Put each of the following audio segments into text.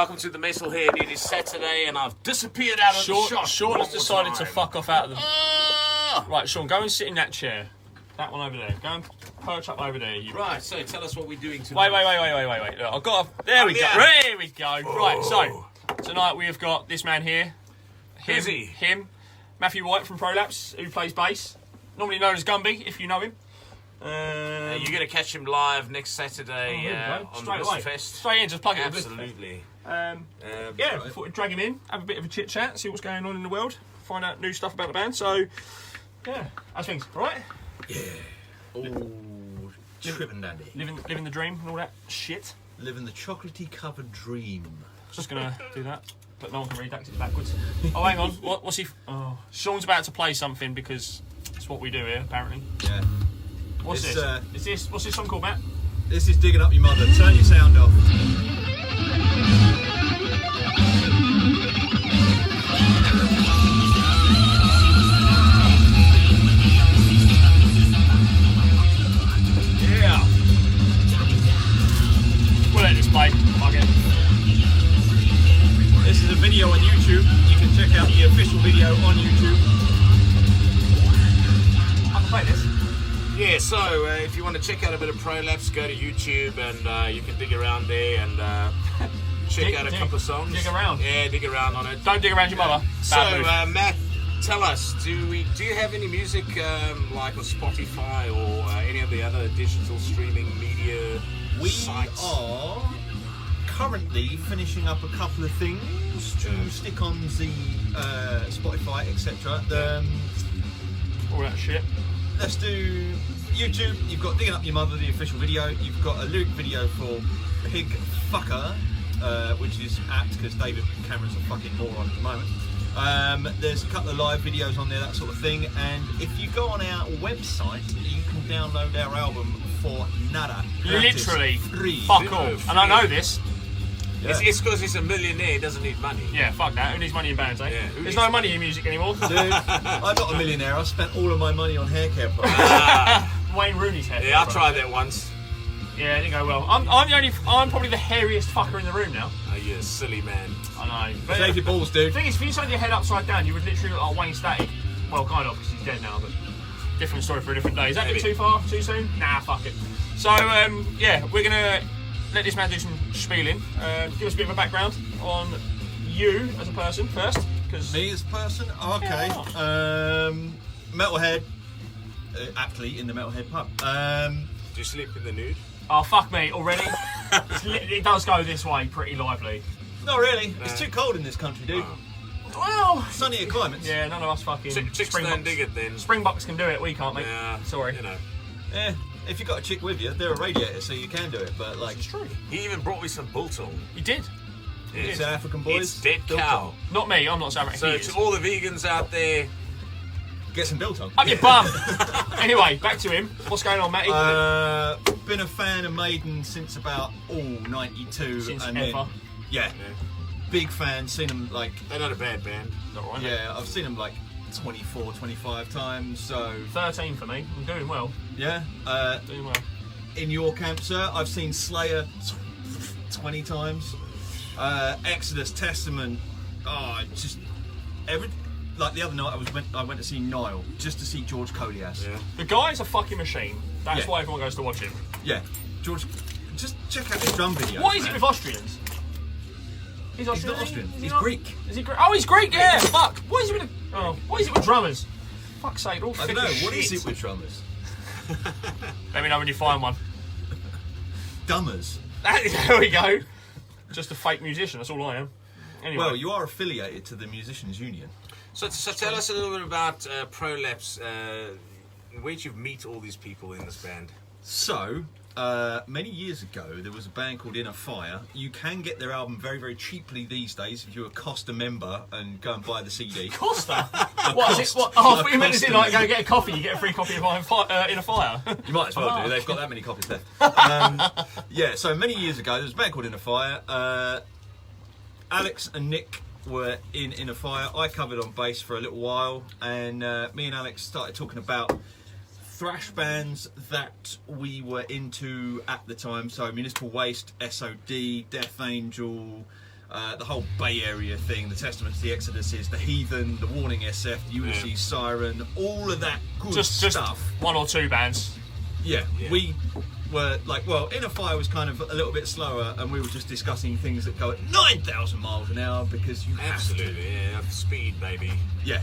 Welcome to the Metalhead. It is Saturday and I've disappeared out of the shot. Sean has decided to fuck off out of the... Right, Sean, go and sit in that chair. That one over there. Go and perch up over there. Right, so tell us what we're doing tonight. Wait. Look, I've got a... There we go. There we go. Oh. Right, so, tonight we have got this man here. Who's he? Him. Matthew White from Prolapse, who plays bass. Normally known as Gumby, if you know him. You're going to catch him live next Saturday on the Blisterfest. Straight in, just plug it in. Absolutely. Yeah, thought we'd drag him in, have a bit of a chit chat, see what's going on in the world, find out new stuff about the band. So, yeah, how's things? All right? Yeah. Oh, trip and dandy. Living the dream and all that shit. Living the chocolatey covered dream. Just gonna do that, but no one can read that 'cause it's backwards. Oh, hang on. What's he? Oh, Sean's about to play something because it's what we do here, apparently. Yeah. What's this? What's this song called, Matt? This is Digging Up Your Mother. Turn your sound off. Yeah. We'll let this play. Fuck it. This is a video on YouTube. You can check out the official video on YouTube. I can play this. Yeah, so if you want to check out a bit of Prolapse, go to YouTube and you can dig around there and check out a couple of songs. Dig around. Yeah, dig around on it. Don't dig around your mother. So, Matt, tell us, do you have any music like on Spotify or any of the other digital streaming media sites? We are currently finishing up a couple of things to stick on the Spotify, etc. All that shit. Let's do YouTube. You've got Digging Up Your Mother, the official video. You've got a lyric video for Pig Fucker, which is apt because David Cameron's a fucking moron at the moment. There's a couple of live videos on there, that sort of thing. And if you go on our website, you can download our album for nada. Literally free. Fuck off. And I know this. Yeah. It's because he's a millionaire, doesn't need money. Yeah, fuck that. Who needs money in bands, eh? Yeah, There's no money in music anymore. Dude, I'm not a millionaire. I spent all of my money on hair care products. Wayne Rooney's hair. Yeah, I tried that once. Yeah, it didn't go well. I'm probably the hairiest fucker in the room now. Oh, you're a silly man. I know. But Save your balls, dude. The thing is, if you turned your head upside down, you would literally look like Wayne Static. Well, kind of, because he's dead now, but different story for a different day. Is that a bit too far? Too soon? Nah, fuck it. So, yeah, we're going to let this man do some spieling. Give us a bit of a background on you as a person first. Cause Me as a person? Oh, okay. Yeah. Metalhead. Aptly in the Metalhead pub. Do you sleep in the nude? Oh, fuck me, already? It does go this way pretty lively. Not really. It's too cold in this country, dude. Well, Sunnier climates. yeah, none of us fucking Chicks don't dig it then. Springboks can do it, we can't, mate. Yeah, Sorry. You know. Eh, if you got a chick with you, they're a radiator, so you can do it. But like, It's true. He even brought me some biltong. You did. Yes. South African boys. It's dead biltong. cow. Not me, I'm not South African. So to all the vegans out there, Get some biltong. Up your bum! Anyway, back to him. What's going on, Matty? Been a fan of Maiden since about 92. Since and ever. Then, yeah. Big fan. Seen them like they're not a bad band. Not right, yeah. I've seen them like 24, 25 times. So 13 for me. I'm doing well. yeah. Doing well. In your camp, sir, I've seen Slayer 20 times. Exodus, Testament. Oh, just every. Like the other night, I went to see Nile just to see George Colias. Yeah. The guy's a fucking machine. That's Yeah. why everyone goes to watch him. Yeah, George. Just check out his drum video. What is it with Austrians? He's He's not Austrian. Is he He's not? Greek. Is he Greek? Oh, he's Greek. Yeah. Fuck. What is it with? What is it with drummers? Fuck's sake, they're all I thick don't know. as What is shit. it with drummers? Let me know when you find one. Dummers. There we go. Just a fake musician. That's all I am. Anyway. Well, you are affiliated to the Musicians Union. So tell us a little bit about Prolapse. Where'd you meet all these people in this band? So, many years ago, there was a band called Inner Fire. You can get their album very, very cheaply these days if you're a Costa member and go and buy the CD. Costa? What is it? What? Oh, I thought you meant to say like go get a coffee. You get a free copy of Inner Fire. You might as well do. They've got that many copies left. Yeah, so many years ago, there was a band called Inner Fire. Alex and Nick were in Inner Fire. I covered on bass for a little while, and me and Alex started talking about thrash bands that we were into at the time. So Municipal Waste, SOD, Death Angel, the whole Bay Area thing, the Testaments, the Exoduses, the Heathen, the Warning SF, the Ulysses Siren, all of that good stuff. Just one or two bands. Yeah, we were like, well, Inner Fire was kind of a little bit slower, and we were just discussing things that go at 9,000 miles an hour because you have to. Yeah, speed, baby. Yeah.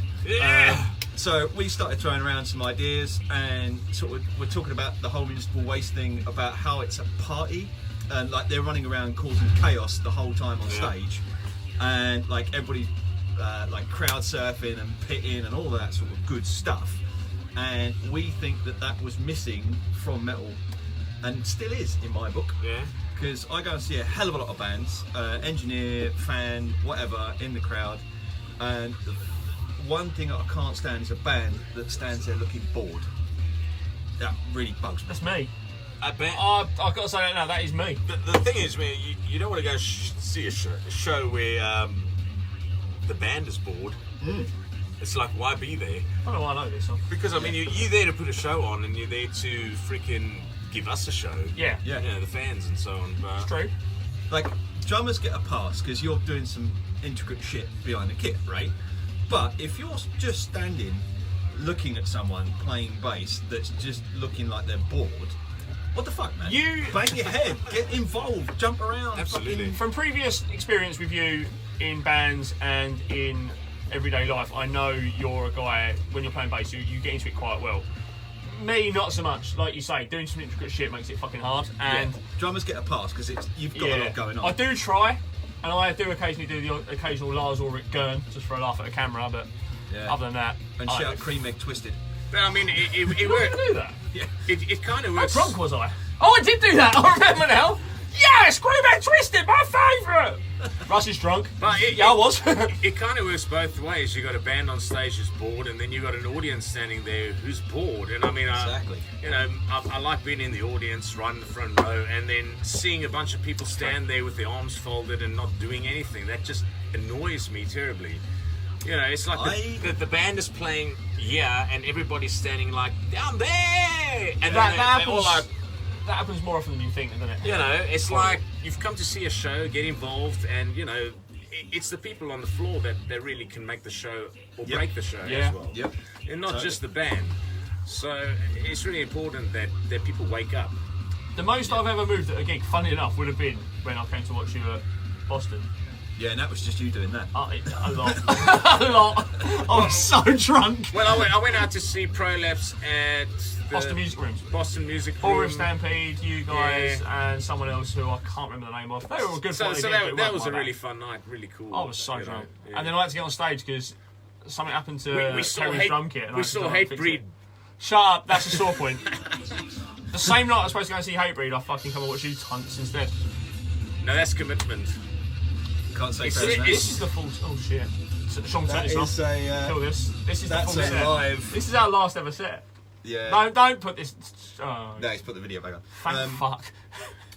So we started throwing around some ideas, and sort of we're talking about the whole municipal waste thing, about how it's a party, and like they're running around causing chaos the whole time on stage, and like everybody like crowd surfing and pitting and all that sort of good stuff. And we think that that was missing from metal, and still is in my book. Yeah. Because I go and see a hell of a lot of bands, engineer, fan, whatever, in the crowd, and the one thing that I can't stand is a band that stands there looking bored. That really bugs me. That's me. I bet. I've got to say that now. That is me. The thing is, man, you don't want to go see a show where the band is bored. It's like, why be there? I don't know why I know this one. Because I mean, you're there to put a show on, and you're there to freaking give us a show. Yeah. You know, the fans and so on. But It's true. Like, drummers get a pass because you're doing some intricate shit behind the kit, right? But if you're just standing looking at someone playing bass that's just looking like they're bored, what the fuck, man? You bang your head, get involved, jump around. Absolutely. From previous experience with you in bands and in everyday life, I know you're a guy, when you're playing bass, you get into it quite well. Me, not so much. Like you say, doing some intricate shit makes it fucking hard. And drummers get a pass because you've got a lot going on. I do try, and I do occasionally do the occasional Lars Ulrich Gurn, just for a laugh at a camera, but other than that... And shout Cream Egg Twisted. But I mean, it worked. I do that? Yeah. It kind of works. How drunk was I? Oh, I did do that! I remember now! Yes! Cream Egg Twisted, my favourite! Russ is drunk. But I was. It kind of works both ways. You got a band on stage who's bored, and then you got an audience standing there who's bored. And I mean, exactly. I like being in the audience, right in the front row, and then seeing a bunch of people stand there with their arms folded and not doing anything. That just annoys me terribly. You know, it's like the band is playing, and everybody's standing like down there, and that they're all like. That happens more often than you think, doesn't it? You know, it's like you've come to see a show, get involved, and you know, it's the people on the floor that really can make the show or break the show as well. Yep. And not just the band. So it's really important that people wake up. The most I've ever moved at a gig, funny enough, would have been when I came to watch you at Boston. Yeah, and that was just you doing that. A lot. A lot. I was so drunk. Well, I went out to see Prolapse at the Boston Music Rooms. Boston Music Room. Ballroom Stampede, you guys, and someone else who I can't remember the name of. They were a good So quality that gig, was a really fun night, really cool. I was so drunk. Yeah. And then I had to get on stage because something happened to we saw Terry's drum kit. And we saw Hatebreed. Shut up, that's a sore point. The same night I was supposed to go and see Hatebreed, I fucking come and watch you cunts instead. No, that's commitment. Can't say This is the full... Oh shit. Sean, turn this off. Kill this. This is the full set. Live. This is our last ever set. Yeah. No, don't put this... Oh. No, he's put the video back on. Thank fuck.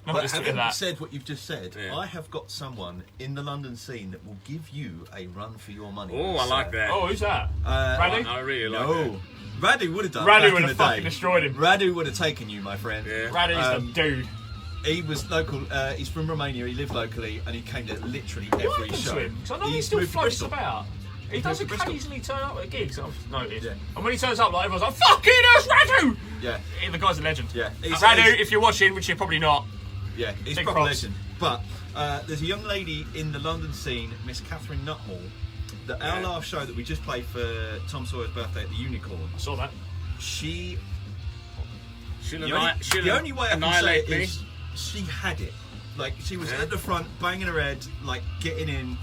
No, But just having that. said what you've just said, Yeah. I have got someone in the London scene that will give you a run for your money. Oh, I like that. Oh, who's that? Raddy? I really like No. Radu would have done Radu back would in have the fucking day. destroyed him. Radu would have taken you, my friend. Yeah. Raddy's the dude. He was local. He's from Romania. He lived locally, and he came to literally What every happened show. to him? Because I know he He's still moved to floats Bristol. about. He does moved to Bristol. occasionally turn up at gigs, I've noticed. Yeah. And when he turns up, like everyone's like, "Fucking that's Radu!" Yeah, The guy's a legend. yeah. Radu, if you're watching, which you're probably not. Yeah, he's Big proper props. legend. But there's a young lady in the London scene, Miss Catherine Nuthall, that our last show that we just played for Tom Sawyer's birthday at the Unicorn. I saw that. She. She'll The only way I can say annihilate it me. is she had it. Like, she was Yeah. at the front, banging her head, like getting in.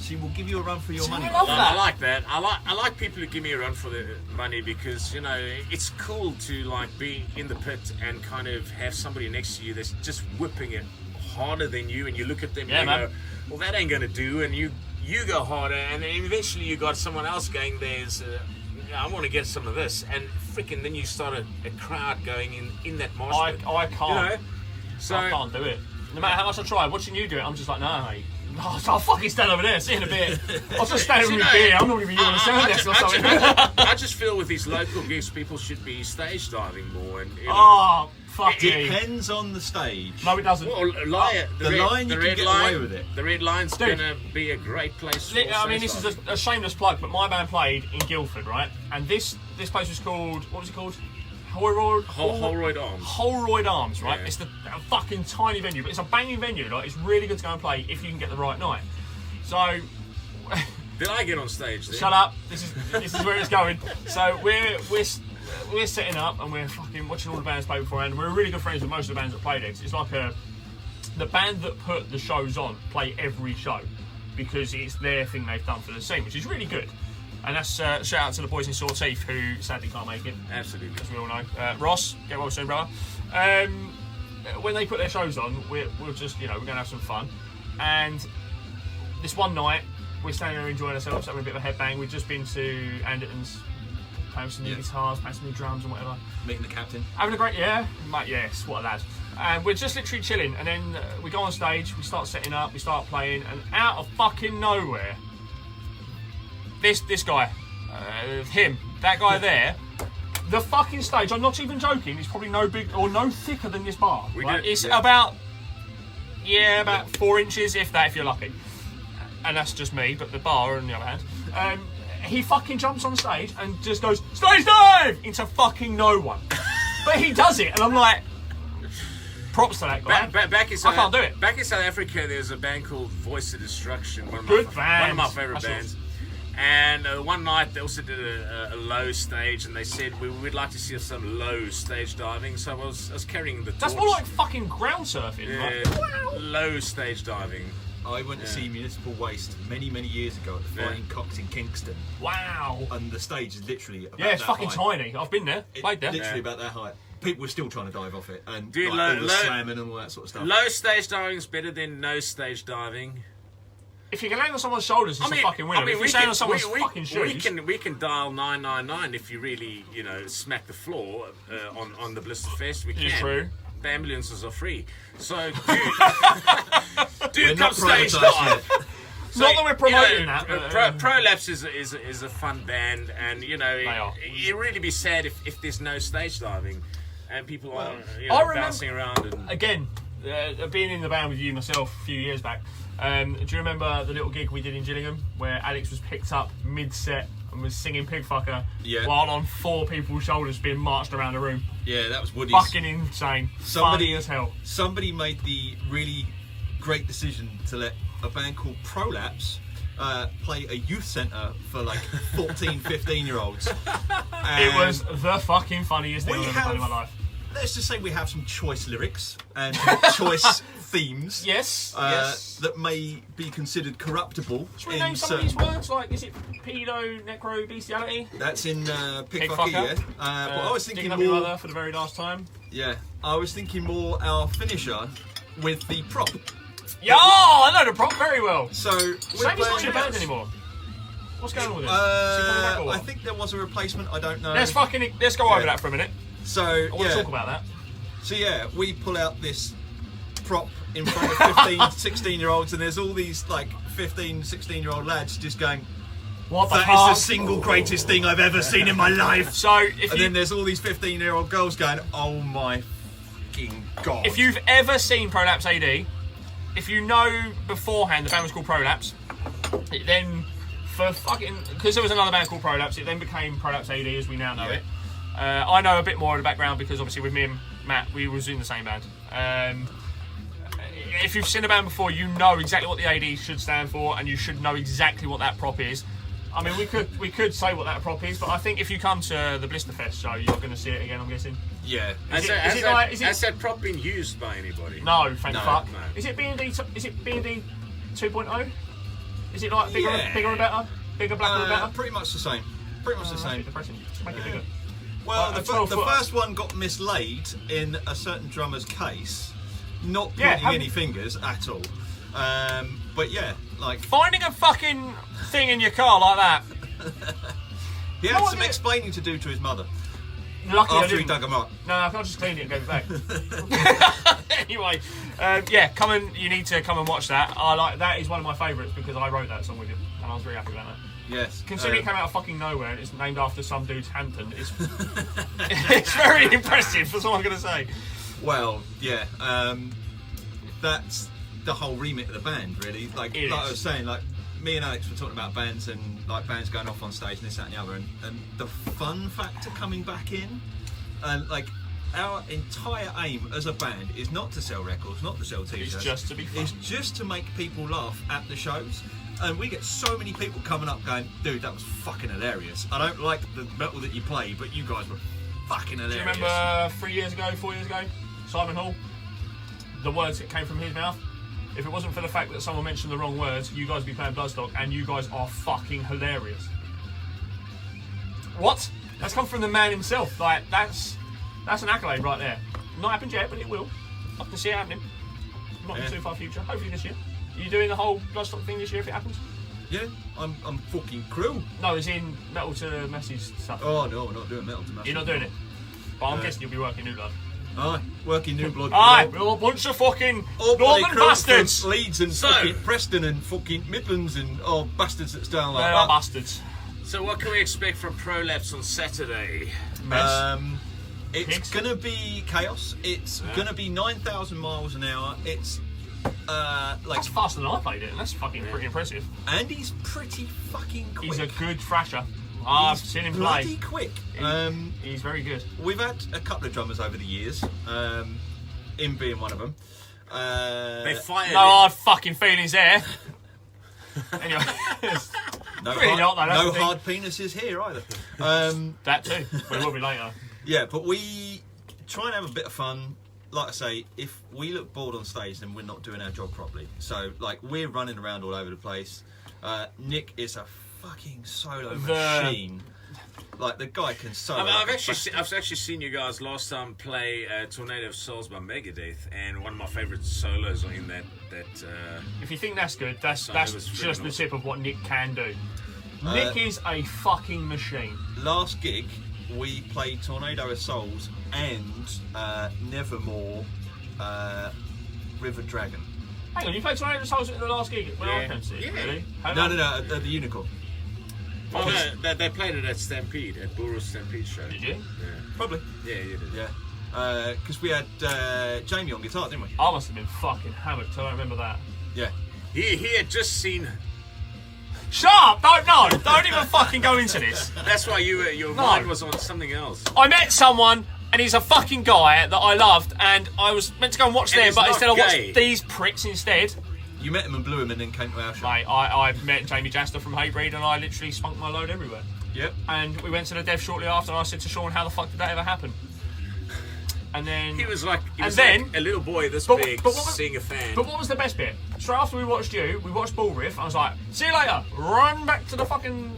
She will give you a run for your See, money. I love that. I like that. I like people who give me a run for the money because, you know, it's cool to like be in the pit and kind of have somebody next to you that's just whipping it harder than you, and you look at them and you go, well, that ain't gonna do, and you go harder, and then eventually you got someone else going, there's I want to get some of this, and freaking then you start a crowd going in that mosh pit. I can't. You know? So I can't do it. No matter how much I try, watching you do it, I'm just like, no, mate. I'll fucking stand over there, see you in a bit. I'll just stand over with a beer. I'm not even doing a sound desk or something. I just feel with these local gigs, people should be stage diving more, and you know. Oh, Fuck me. Depends on the stage. No, it doesn't. Well, Lion, The Lion, you can get away with it. The Red Lion's Dude. going to be a great place for I mean, stage this is a shameless plug, but my band played in Guildford, right? And this place was called, what was it called? Holroyd Arms. Holroyd Arms, right? Yeah. It's a fucking tiny venue, but it's a banging venue. Like, it's really good to go and play if you can get the right night. So, Did I get on stage then? shut up. This is where it's going. So we're setting up and we're fucking watching all the bands play beforehand. We're really good friends with most of the bands that play there. It's like the band that put the shows on play every show because it's their thing they've done for the scene, which is really good. And that's shout out to the boys in Sore Teeth who sadly can't make it. Absolutely. As we all know. Ross, get well soon, brother. When they put their shows on, we'll just, we're going to have some fun. And this one night, we're standing there enjoying ourselves, having a bit of a headbang. We've just been to Anderton's, playing some new guitars, playing some new drums and whatever. Meeting the captain. Having a great, mate, yes, what a lad. And we're just literally chilling. And then we go on stage, we start setting up, we start playing, and out of fucking nowhere, this guy, that guy there, the fucking stage, I'm not even joking, it's probably no thicker than this bar. Right? It's about 4 inches, if that, if you're lucky. And that's just me, but the bar, on the other hand, he fucking jumps on stage and just goes, stage dive! Into fucking no one. But he does it, and I'm like, props to that guy. Back in I can't do it. Back in South Africa, there's a band called Voice of Destruction. One of my favourite bands. And one night they also did a low stage, and they said we'd like to see some low stage diving. So I was carrying the torch. That's more like fucking ground surfing. Right? Low stage diving. I went to see Municipal Waste many, many years ago at the Fighting Cocks in Kingston. Wow. And the stage is literally about it's that fucking height. tiny. I've been there, played there. Literally about that height. People were still trying to dive off it, and Dude, all the slamming and all that sort of stuff. Low stage diving is better than no stage diving. If you can land on someone's shoulders, it's a fucking winner. If you stand on someone's fucking shoes, we can dial 999 if you really, smack the floor on the Blisterfest. We can. It's true. The ambulances are free. So, dude, We're come not stage privatising dive. it. Not that we're promoting that. Prolapse is a fun band, and are. it'd really be sad if there's no stage diving and people are bouncing around. And Again, being in the band with you myself a few years back, do you remember the little gig we did in Gillingham where Alex was picked up mid-set and was singing Pigfucker while on 4 people's shoulders being marched around the room? Yeah, that was Woody's. Fucking insane. Funny as hell. Somebody made the really great decision to let a band called Prolapse play a youth centre for like 14, 15-year-olds. It was the fucking funniest thing I've ever done in my life. Let's just say we have some choice lyrics and choice themes. Yes. That may be considered corruptible. Should we name some of these words? Like, is it pedo, necro, bestiality? That's in Pigfucker, Pigfucker. yeah. But I was thinking digging up your more. mother for the very last time. Yeah, I was thinking more our finisher with the prop. Yeah, I know the prop very well. So Shane's not in the band anymore. What's going on with him? Is he coming back or what? I think there was a replacement. I don't know. Let's go over that for a minute. So I want to talk about that. So yeah, we pull out this prop in front of 15, 16-year-olds, and there's all these like 15, 16-year-old lads just going, What the "That fuck? is the single greatest thing I've ever seen in my life." So then there's all these 15-year-old girls going, "Oh my fucking god!" If you've ever seen Prolapse A.D, if you know beforehand the band was called Prolapse, it then because there was another band called Prolapse, it then became Prolapse A.D as we now know it. I know a bit more of the background because obviously with me and Matt, we was in the same band. If you've seen a band before, you know exactly what the AD should stand for, and you should know exactly what that prop is. I mean, we could say what that prop is, but I think if you come to the Blisterfest show, you're going to see it again, I'm guessing. Yeah. Has that prop been used by anybody? No, thank fuck. No. Is it B&D 2.0? Is it like bigger and better? Bigger, blacker and better? Pretty much the same. Pretty much the same. Depressing. Just make it bigger. Well, Like the first one got mislaid in a certain drummer's case, not pointing any fingers at all. But yeah, like Finding a fucking thing in your car like that. he had some explaining to do to his mother Luckily after I he didn't. dug him up. No, I just cleaned it and gave it back. Anyway, you need to come and watch that. That is one of my favourites because I wrote that song with you, and I was very happy about that. Yes. Considering it came out of fucking nowhere and it's named after some dude's Hampton, it's very impressive, that's all I'm going to say. Well, yeah, that's the whole remit of the band, really. Like I was saying, like me and Alex were talking about bands and like bands going off on stage and this, that, and the other, and the fun factor coming back in, and like our entire aim as a band is not to sell records, not to sell t-shirts. It's just to be fun. It's just to make people laugh at the shows. And we get so many people coming up going, dude, that was fucking hilarious. I don't like the metal that you play, but you guys were fucking hilarious. Do you remember 4 years ago, Simon Hall? The words that came from his mouth? If it wasn't for the fact that someone mentioned the wrong words, you guys would be playing Bloodstock, and you guys are fucking hilarious. What? That's come from the man himself. Like, that's an accolade right there. Not happened yet, but it will. I can see it happening. Not in too far future. Hopefully this year. Are you doing the whole Bloodstock thing this year if it happens? Yeah, I'm fucking crew. No, it's in metal to message stuff. Oh no, we're not doing metal to message. You're not doing it? But I'm guessing you'll be working New Blood. Aye, working New Blood. Aye, we're a bunch of fucking northern bastards. Leeds and fucking Preston and fucking Midlands and bastards that's down like They that. are bastards. So what can we expect from Prolapse on Saturday? It's gonna be chaos. It's gonna be 9,000 miles an hour. It's That's faster than I played it, and that's fucking pretty impressive. And he's pretty fucking quick. He's a good thrasher. I've seen him play. Bloody quick. He's very good. We've had a couple of drummers over the years, him being one of them. They fired no hard fucking feelings there. Anyway, no really hard penises here either. That too. But it will be later. Yeah, but we try and have a bit of fun. Like I say, if we look bored on stage, then we're not doing our job properly. So, like, we're running around all over the place. Nick is a fucking solo machine. Like, the guy can solo. I've actually seen you guys last time play Tornado of Souls by Megadeth, and one of my favourite solos in that. If you think that's good, that's just really the tip of what Nick can do. Nick is a fucking machine. Last gig, we played Tornado of Souls and Nevermore River Dragon. Hang on, you played Tornado of Souls at the last gig when I came to see it, Yeah. really? No, the Unicorn. Oh, no, they played it at Stampede, at Boros Stampede show. Did you? Yeah. Probably. Yeah, you did. Yeah. Because we had Jamie on guitar, didn't we? I must have been fucking hammered, so I don't remember that. Yeah. He had just seen. Shut up! Don't even fucking go into this. That's why your mind was on something else. I met someone, and he's a fucking guy that I loved, and I was meant to go and watch them, but instead I watched these pricks instead. You met him and blew him and then came to our show. Mate, I met Jamie Jaster from Haybreed, and I literally spunked my load everywhere. Yep. And we went to the dev shortly after, and I said to Shawn, how the fuck did that ever happen? And then... He was like a little boy this big, seeing a fan. But what was the best bit? Straight after we watched you, we watched Ball Riff, and I was like, see you later. Run back to the fucking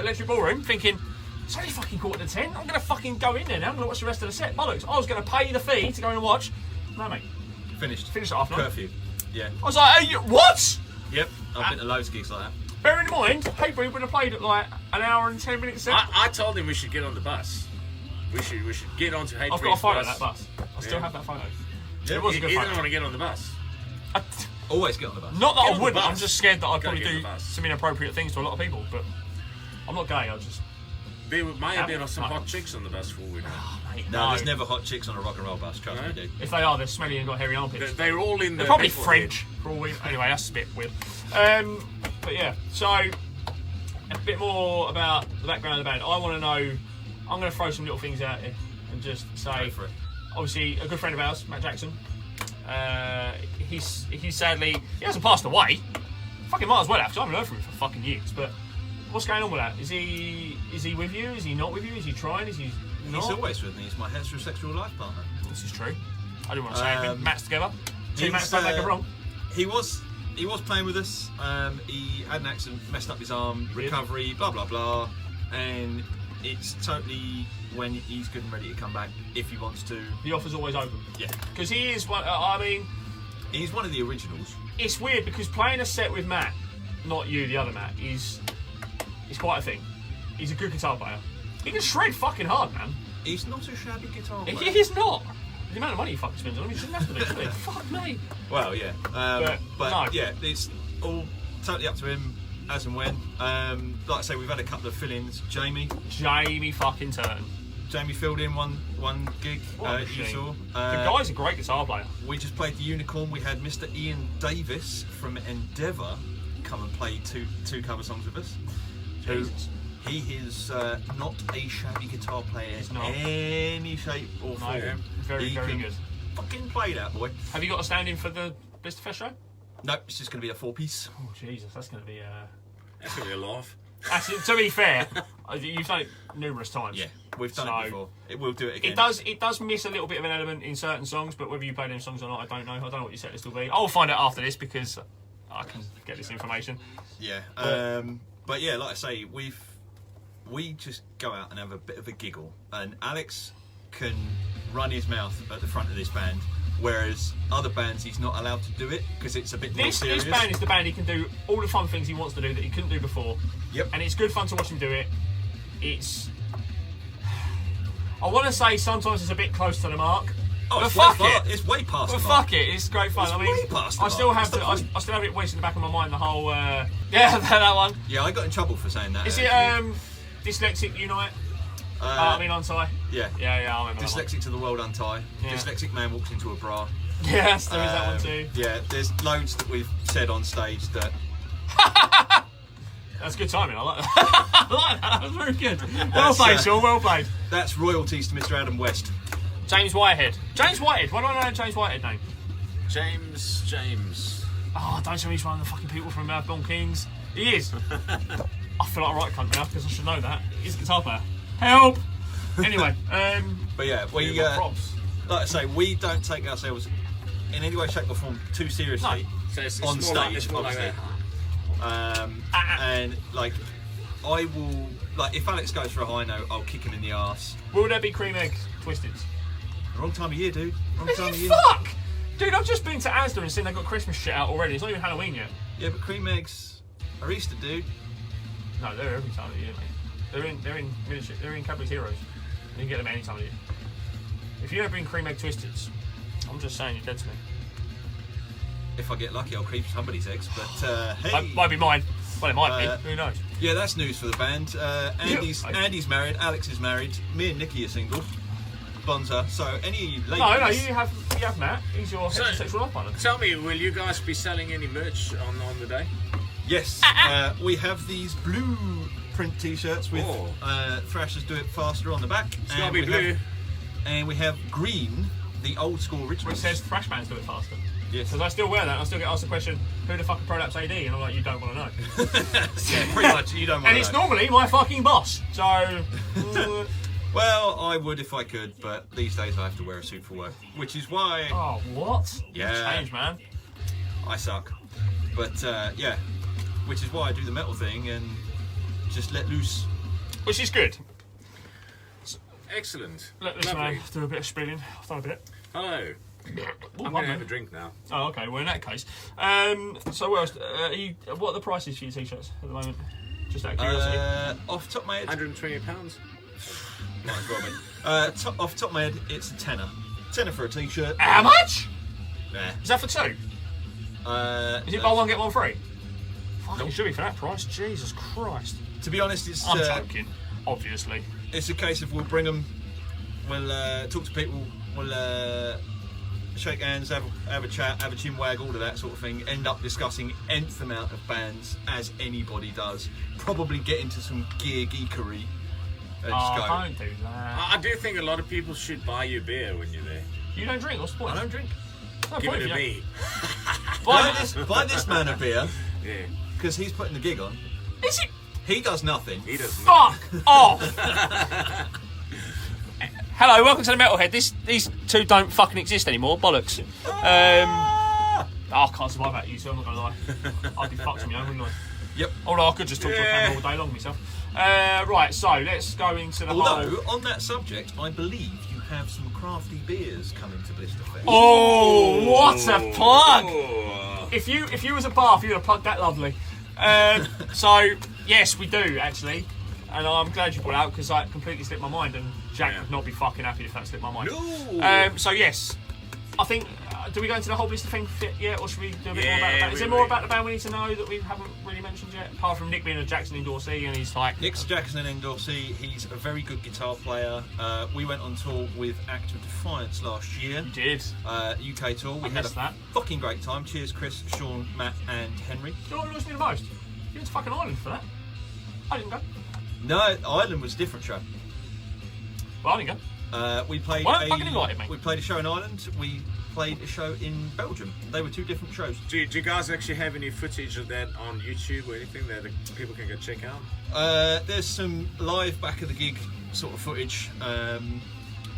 electric ballroom, thinking, it's only fucking 9:45. I'm going to fucking go in there now. I'm going to watch the rest of the set. Bollocks. I was going to pay the fee to go and watch. No, mate. Finished at half 9. Curfew. Yeah. I was like, hey, what? Yep. I've been to loads of gigs like that. Bearing in mind, Haybreed would have played at like an hour and 10 minutes set. I told him we should get on the bus. We should get onto Haybreed's I've got a photo bus. of that bus. I still have that photo. Yeah. It was a good He photo. didn't want to get on the bus. Always get on the bus. Not that Get I on the wouldn't, bus. I'm just scared that I'd probably get on do the bus. some inappropriate things to a lot of people, but I'm not gay, I just... There might have been some hot chicks on the bus for we know. No, there's never hot chicks on a rock and roll bus, trust me, dude. If they are, they're smelly and got hairy armpits. They're all in the. They're probably metal French, for all we... Anyway, that's a bit weird. But yeah, so a bit more about the background of the band. I want to know... I'm going to throw some little things out here and just say... Go for it. Obviously, a good friend of ours, Matt Jackson. He's sadly... He hasn't passed away. Fucking might as well have, because I haven't heard from him for fucking years, but... What's going on with that? Is he with you? Is he not with you? Is he trying? Is he not? He's always with me. He's my heterosexual life partner. This is true. I didn't want to say anything. Matt's together. Two Matts don't make it wrong. He was playing with us. He had an accident, messed up his arm, recovery, blah blah blah, and it's totally when he's good and ready to come back if he wants to. The offer's always open. Yeah, because he is one. he's one of the originals. It's weird because playing a set with Matt, not you, the other Matt, is quite a thing. He's a good guitar player. He can shred fucking hard, man. He's not a shabby guitar player. He is not. The amount of money he fucking spends on him, he doesn't have to be. Does he? Fuck me. Well, yeah. But no. Yeah, it's all totally up to him as and when. Like I say, we've had a couple of fill-ins. Jamie fucking Turton. Jamie filled in one gig. What a You machine. saw. The guy's a great guitar player. We just played the Unicorn. We had Mr. Ian Davis from Endeavour come and play two cover songs with us. Jesus. He is not a shabby guitar player in not. any shape or form. No, very, He very can good. Fucking play that, boy. Have you got a stand-in for the Blisterfest show? No, it's just going to be a 4-piece. Oh, Jesus, that's going to be... That's gonna be a laugh. Actually, to be fair, you've done it numerous times. Yeah, we've done it before. We'll do it again. It does miss a little bit of an element in certain songs, but whether you play them songs or not, I don't know. I don't know what your set list will be. I'll find out after this because I can get this information. Yeah, but yeah, like I say, we just go out and have a bit of a giggle, and Alex can run his mouth at the front of this band, whereas other bands he's not allowed to do it because it's a bit more serious. This band is the band he can do all the fun things he wants to do that he couldn't do before. Yep. And it's good fun to watch him do it. I want to say sometimes it's a bit close to the mark. Oh, but it's fuck way it. It's way past But the mark. fuck it, it's great fun. It's I mean, way past the I still mark. have That's the I point. still have it wedged in the back of my mind. The whole that one. Yeah, I got in trouble for saying that. Is it actually. Dyslexic Unite? Uh, Untie. yeah. Yeah, I remember that one. Dyslexic to the world untie. Yeah. Dyslexic man walks into a bra. Yes, there is that one too. Yeah, there's loads that we've said on stage that. That's good timing. I like that. I like that. That was very good. Well played, Shawn. Well played. That's royalties to Mr. Adam West. James Whitehead. James Whitehead. Why do I know James Whitehead name? James. Oh, don't tell me he's one of the fucking people from Born Kings. He is. I feel like a right cunt now because I should know that. He's a guitar player. Help! Anyway, But yeah, we props. like I say, we don't take ourselves in any way, shape, or form too seriously So it's on more stage. like, it's more like obviously. that. And like, I will like if Alex goes for a high note, I'll kick him in the arse. Will there be cream egg twisted? Wrong time of year, dude. Wrong time of year. Fuck! Dude, I've just been to Asda and seen they've got Christmas shit out already. It's not even Halloween yet. Yeah, but cream eggs are Easter, dude. No, they're every time of year, mate. They're in miniature. They're in Cadbury's Heroes. You can get them any time of year. If you don't bring cream egg twisteds, I'm just saying you're dead to me. If I get lucky, I'll creep somebody's eggs. But hey, Might be mine. Well, it might be. Who knows? yeah, that's news for the band. Andy's married. Alex is married. Me and Nikki are single. Bonza. So any of you ladies? No, you have Matt. He's your heterosexual life partner. Tell me, will you guys be selling any merch on the day? Yes, we have these blue print T-shirts with Thrashers Do It Faster on the back. It's gotta be blue. And we have green, the old school original. Which says Thrash Bands Do It Faster. Yes. Because I still wear that. I still get asked the question, who the fuck is Prolapse A.D? And I'm like, you don't want to know. Yeah, pretty much. You don't want And to it's know. normally my fucking boss. So. Well, I would if I could, but these days I have to wear a suit for work, which is why Oh, what? Yeah. You changed, man. I suck. But yeah, which is why I do the metal thing and just let loose. Which is good. Excellent. Let this Lovely. man do a bit of spinning. I've done a bit. Hello. I'm going to have a drink now. Oh, okay. Well, in that case. So, what else? What are the prices for your t-shirts at the moment? Just out of curiosity. Off the top of my head, £120. might as well be. Off the top of my head, it's a tenner. Tenner for a t-shirt. How much? Nah. Is that for two? Is it buy one, get one free? Fucking Nope. should be for that price. Jesus Christ. To be honest, it's I'm joking, obviously. it's a case of we'll bring them, we'll talk to people, we'll shake hands, have a chat, have a chin wag, all of that sort of thing. End up discussing nth amount of bands as anybody does. Probably get into some gear geekery. And just go. Don't do that. I do think a lot of people should buy you beer when you're there. You don't drink. What's the point? I don't drink. No Give point it if to you me. Buy this man a beer Yeah. because he's putting the gig on. don't. Is it? He does nothing. He doesn't. Fuck off! Hello, welcome to the Metalhead. These two don't fucking exist anymore. Bollocks. I can't survive without you, so I'm not gonna lie. I'd be fucked on my own, wouldn't I? Yep. Although I could just talk to a camera all day long myself. Right, so let's go into the Although, whole... on that subject, I believe you have some crafty beers coming to Blisterfest. Oh, what a plug! Oh. If you was a bath, you'd have plugged that lovely. So yes, we do actually, and I'm glad you brought it out because that completely slipped my mind, and Jack would not be fucking happy if that slipped my mind. No. So yes, I think do we go into the whole blister thing yet, or should we do a bit more about the band? Is there we- more about the band we need to know that we haven't really mentioned yet? Apart from Nick being a Jackson endorsee, and he's like... Nick's Jackson endorsee, he's a very good guitar player. We went on tour with Act of Defiance last year. You did. UK tour. We had a missed that. fucking great time. Cheers, Chris, Shawn, Matt, and Henry. Do you know what annoys me the most? You went to fucking Ireland for that. I didn't go. No, Ireland was a different show. Well, I didn't go. We played Well, fucking invited, mate. we played a show in Ireland. We played a show in Belgium. They were two different shows. Do you guys actually have any footage of that on YouTube or anything that people can go check out? There's some live back of the gig sort of footage.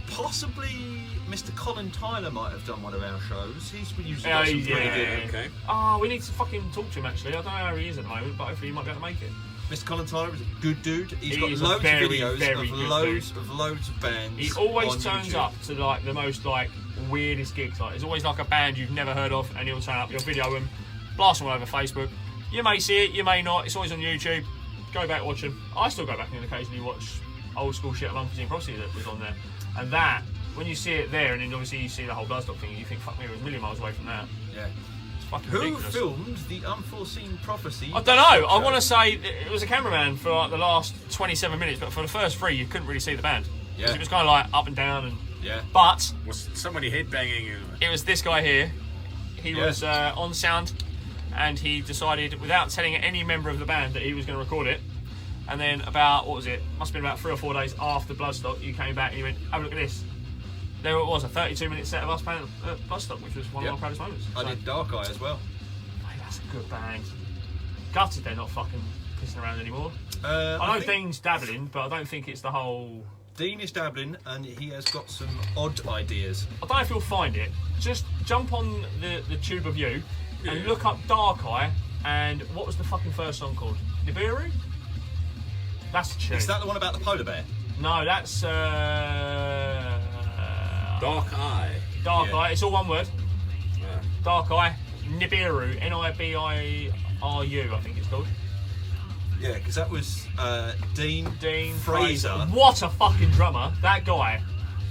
Possibly Mr. Colin Tyler might have done one of our shows. He's usually got some pretty good. Okay. Oh, we need to fucking talk to him actually. I don't know how he is at the moment, but hopefully he might be able to make it. Mr. Colin Tyler is a good dude. He's got is a loads very, of videos very of good loads of bands. He always on turns YouTube. up to like the most like weirdest gigs. Like there's always like a band you've never heard of, and he'll turn up. You'll video him, blast them all over Facebook. You may see it, you may not. It's always on YouTube. Go back, watch them. I still go back and occasionally watch old school shit of Unforeseen Prophecy that was on there. And that, when you see it there, and then obviously you see the whole Bloodstock thing, you think, fuck me, it was a million miles away from that. Yeah. It's fucking Who ridiculous. filmed the Unforeseen Prophecy? I don't know. I want to say it was a cameraman for like the last 27 minutes, but for the first 3, you couldn't really see the band. Yeah. 'Cause it was kind of like up and down, and Yeah. but Was somebody headbanging? it was this guy here. He Yeah. was on sound, and he decided, without telling any member of the band, that he was going to record it. And then about, what was it? Must have been about 3 or 4 days after Bloodstock, you came back and you went, have a look at this. There it was, a 32-minute set of us playing Bloodstock, which was one Yep. of my proudest moments. I did Dark Eye as well. Mate, that's a good band. Gutted they're not fucking pissing around anymore. I I know think Dean's dabbling, but I don't think it's the whole... Dean is dabbling and he has got some odd ideas. I don't know if you'll find it. Just jump on the Tube of You and look up Dark Eye, and what was the fucking first song called? Nibiru? That's a tune. Is that the one about the polar bear? No, that's Dark Eye. Dark Yeah. Eye. It's all one word. Yeah. Dark Eye. Nibiru. Nibiru, I think it's called. Yeah, because that was Dean Fraser. Fraser. What a fucking drummer. That guy.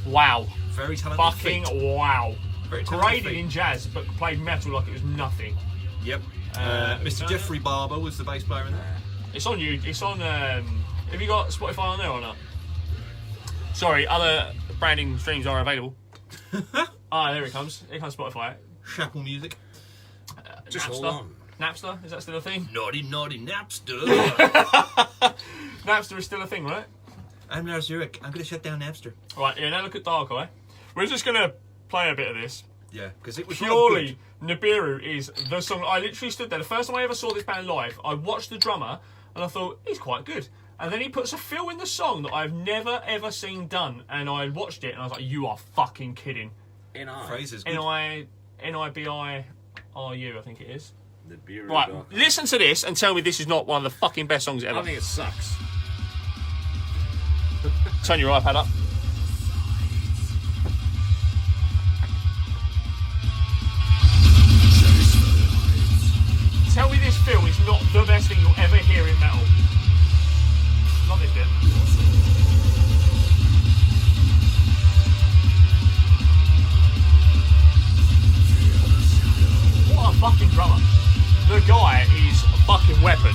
Wow. Very talented Fucking feat. wow. Very talented Graded feat. in jazz, but played metal like it was nothing. Yep. Mr. Jeffrey Barber was the bass player in that. It's on you. It's on. Have you got Spotify on there or not? Sorry, other branding streams are available. There it comes. Here comes Spotify. Chapel Music. Just hold Napster. on. Napster, is that still a thing? Naughty, naughty Napster. Napster is still a thing, right? I'm Lars Zurich. I'm going to shut down Napster. Right, yeah, now look at Dark Eye. We're just going to play a bit of this. Yeah, because it was Purely, Nibiru is the song. I literally stood there. The first time I ever saw this band live, I watched the drummer and I thought, he's quite good. And then he puts a fill in the song that I've never ever seen done. And I watched it and I was like, you are fucking kidding. N.I. Fraser's good. Nibiru, I think it is. The beer Right, Dark Eye. listen to this and tell me this is not one of the fucking best songs ever. I think it sucks. Turn your iPad up. Tell me this film is not the best thing you'll ever hear in metal. Not this bit. What a fucking drummer. The guy is a fucking weapon.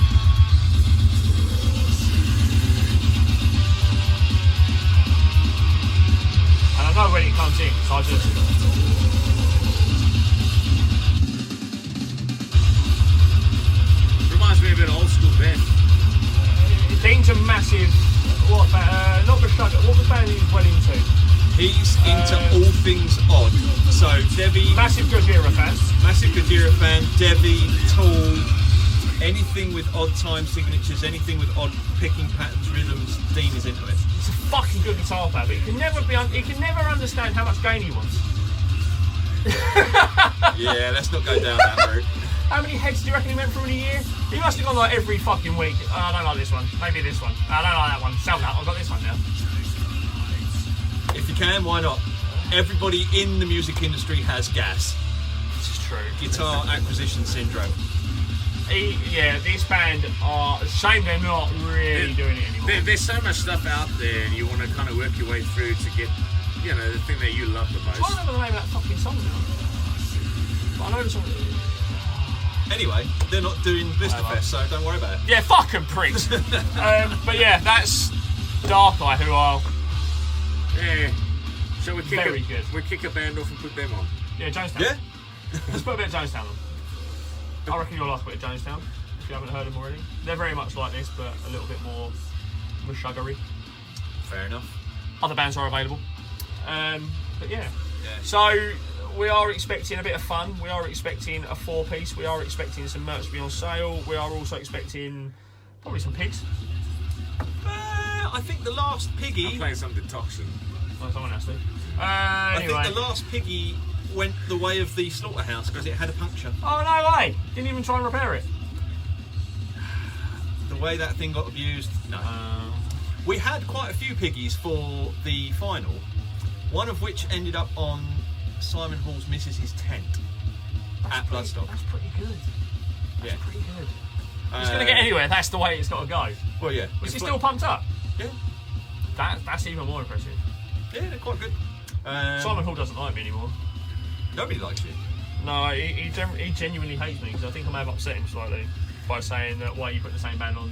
And I know when it comes in, so I just... Reminds me of an old school band. Dean's a massive... What band? Not Bashugga. What was band he was well into? He's into all things odd. So Debbie, Massive Gojira fan. massive Gojira fan. Debbie, Tool, anything with odd time signatures, anything with odd picking patterns, rhythms. Dean is into it. He's a fucking good guitar player, but he can never understand how much gain he wants. Yeah, let's not go down that route. How many heads do you reckon he went through in a year? He must have gone like every fucking week. Oh, I don't like this one. Maybe this one. I don't like that one. Sell that. I've got this one now. If you can, why not? Everybody in the music industry has gas. This is true. Guitar acquisition syndrome. This band are... Shame they're not really doing it anymore. There's so much stuff out there, and you want to kind of work your way through to get, the thing that you love the I can't most. remember the name of that fucking song now. But I know it's Anyway, they're not doing Blisterfest, so don't worry about it. yeah, fucking pricks. But yeah, that's Dark Eye, who are Yeah. Shall we kick very good. We kick a band off and put them on. Yeah, Jonestown. Yeah? Let's put a bit of Jonestown on. I reckon you'll like a bit of Jonestown if you haven't heard them already. They're very much like this, but a little bit more mushuggery. Fair enough. Other bands are available. But yeah. Yeah. So we are expecting a bit of fun. We are expecting a 4-piece. We are expecting some merch to be on sale. We are also expecting probably some pigs. I think the last piggy. I'm playing some Detoxin. Oh, someone has to. I Anyway. think the last piggy went the way of the slaughterhouse because it had a puncture. Oh, no way! Didn't even try and repair it. The way that thing got abused, no. We had quite a few piggies for the final, one of which ended up on Simon Hall's missus's tent at Bloodstock. That's pretty good. That's Yeah. pretty good. It's going to get anywhere. That's the way it's got to go. Well, yeah. Was he still pumped up? Yeah. That's even more impressive. Yeah, they're quite good. Simon Hall doesn't like me anymore. Nobody likes you. No, he genuinely hates me because I think I may have upset him slightly by saying that why you put the same band on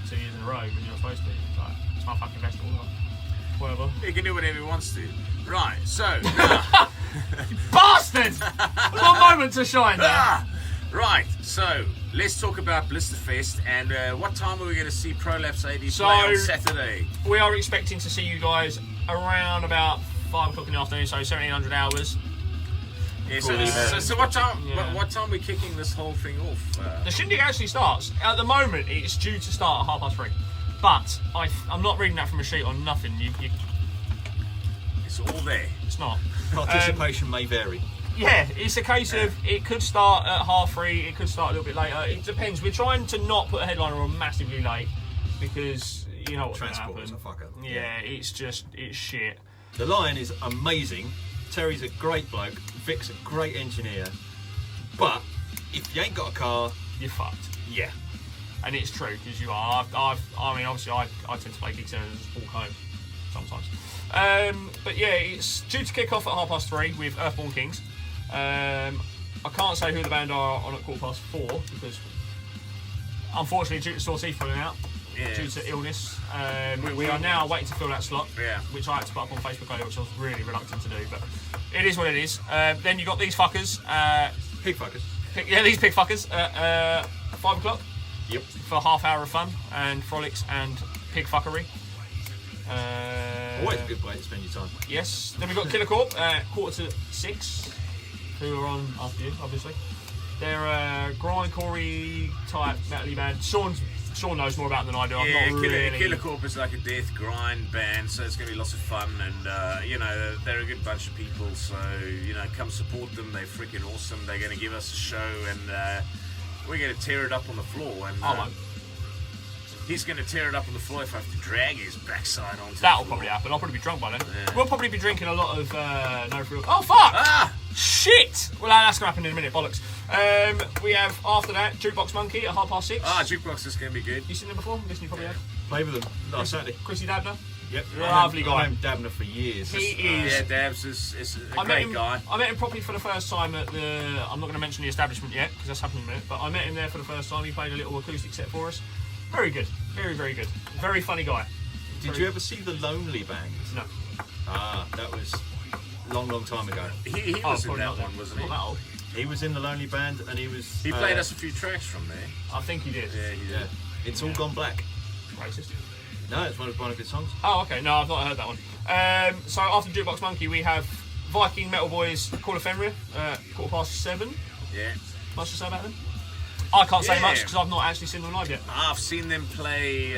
2 years in a row when you're not supposed to. It's like, it's my fucking festival. Like, whatever. He can do whatever he wants to. Right, so Bastard! What moment to shine there. right, so let's talk about Blisterfest and what time are we going to see Prolapse A.D. So- play on Saturday? We are expecting to see you guys around about 5 o'clock in the afternoon, so 1700 hours. Yeah, Cool. so what time? Yeah. What time are we kicking this whole thing off? The shindig actually starts. At the moment, it's due to start at 3:30. But I'm not reading that from a sheet on nothing. It's all there. It's not. Participation may vary. Yeah, it's a case of it could start at 3:30, it could start a little bit later. It depends. We're trying to not put a headliner on massively late because you know what's going to Transport is happen. a fucker. Yeah, it's shit. The Lion is amazing. Terry's a great bloke. Vic's a great engineer. But if you ain't got a car, You're fucked. yeah. And it's true because you are. I mean, obviously, I tend to play gigs and just walk home sometimes. But yeah, it's due to kick off at 3:30 with Earthborn Kings. I can't say who the band are on at 4:15 because, unfortunately, due to sore teeth falling out, due to illness, we are now waiting to fill that slot. Yeah. Which I had to put up on Facebook earlier, which I was really reluctant to do, but it is what it is. Then you got these fuckers. Pig fuckers. These pig fuckers at 5 o'clock. Yep. For a half hour of fun and frolics and pig fuckery. Always a good way to spend your time. Yes. Then we've got Killer Corp at 5:45, who are on after you, obviously. They're a grindcore type metal-y band. Sean knows more about them than I do. I'm Yeah, not really. Killer Corp is like a death grind band, so it's going to be lots of fun. And you know, they're a good bunch of people, so you know, come support them. They're freaking awesome. They're going to give us a show, and we're going to tear it up on the floor. And I won't. he's going to tear it up on the floor if I have to drag his backside onto That'll the floor. probably happen. I'll probably be drunk by then. Yeah. We'll probably be drinking a lot of no fruit. Oh fuck! Ah! Shit! Well, that's going to happen in a minute. Bollocks. We have after that Jukebox Monkey at 6:30. Jukebox is going to be good. You seen them before? Listen, you probably have. Played with them last Saturday. Chrissy Dabner. Yep. Lovely guy. I've known Dabner for years. He is. Yeah, Dabs is a I met great him. guy. I met him properly for the first time at the. I'm not going to mention the establishment yet because that's happening in a minute. But I met him there for the first time. He played a little acoustic set for us. Very good. Very, very good. Very funny guy. Did you ever see the Lonely Band? No. Ah, that was long time ago. He was in probably that not one, then. wasn't Not that he? old. He was in the Lonely Band, and he was. He played us a few tracks from there. I think he did. Yeah, he did. Yeah. It's all gone black. Racist. No, it's one of Barnaby's songs. Oh, okay. No, I've not heard that one. So after Jukebox Monkey, we have Viking Metal Boys Call of Fenrir, 7:15. Yeah. Much to say about them? I can't say Yeah. much because I've not actually seen them live yet. I've seen them play